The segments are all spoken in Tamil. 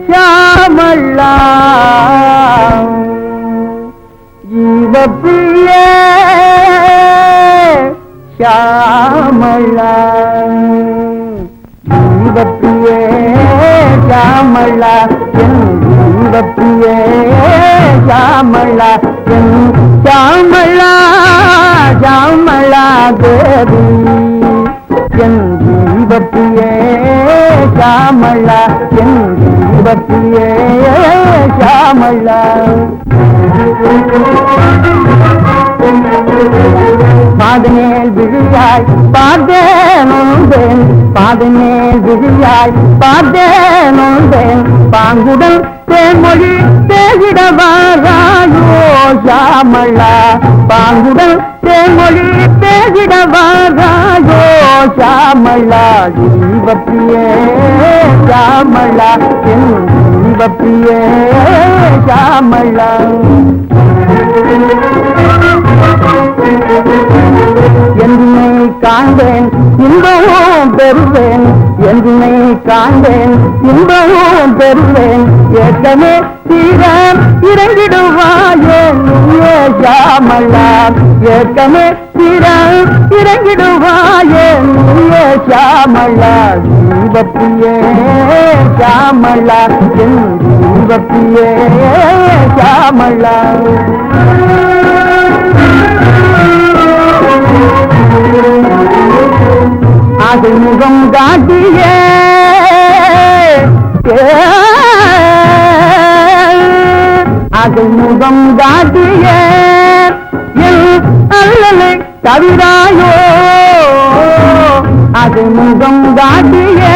श्यामला जीव प्रिय श्यामला जीव प्रिय श्यामला जीव प्रिय श्यामला श्यामला श्यामला देवी जीव प्रिय श्यामला जीव प्रिय श्यामला பாதமேல் விழியாய் பார்த்தேன் பாதமேல் விழியாய் பார்த்தேன் பாங்குடன் தேன்மொழி தேகிடவாராயோ ஷாமளா பாங்குடன் தேன்மொழி தேகிடவாராயோ ஷாமளா ஜீவப்பிரியே ஷாமளா என் ஜீவப்பிரியே ஷாமளா என்னை காண்பேன் இன்பமும் பெறுவேன் என்னை காண்பேன் இன்பமும் பெறுவேன் ஏற்கனவே தீரம் இறங்கிடுவாயே நீயே ஷாமளா ஏற்கனவே தீரம் இறங்கிடுவாயே நீயே ஷாமளா ஜீவப்பிரியே ஷாமளா என் ஜீவப்பிரியே ஷாமளா அது முகம் காட்டியே அது முகம் காட்டியே அல்லலை தவிராயோ அது முகம் காட்டியே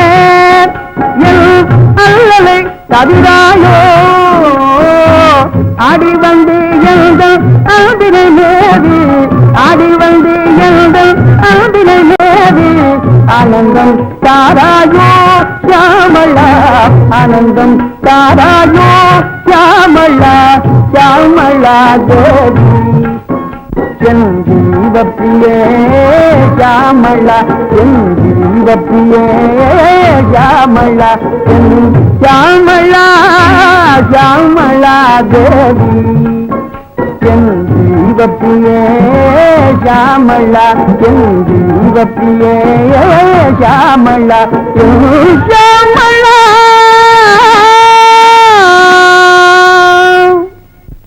அல்லலை தவிராயோ ஆடி வந்து எழுதல் அன்பினை மேவி ஆடி வந்து எழுதல் அன்பினை மேவி ஆனந்தம் தாராயோ ஷாமளா ஆனந்தம் தாராயோ ஷாமளா ஷாமளா தேவி என் ஜீவப்பிரியே ஷாமளா என் ஜீவப்பிரியே ஷாமளா என் ஷாமளா ஷாமளா தேவி என் ஜீவப்பிரியே ஷாமளா என் ஜீவப்பிரியே ஷாமளா என் ஷாமளா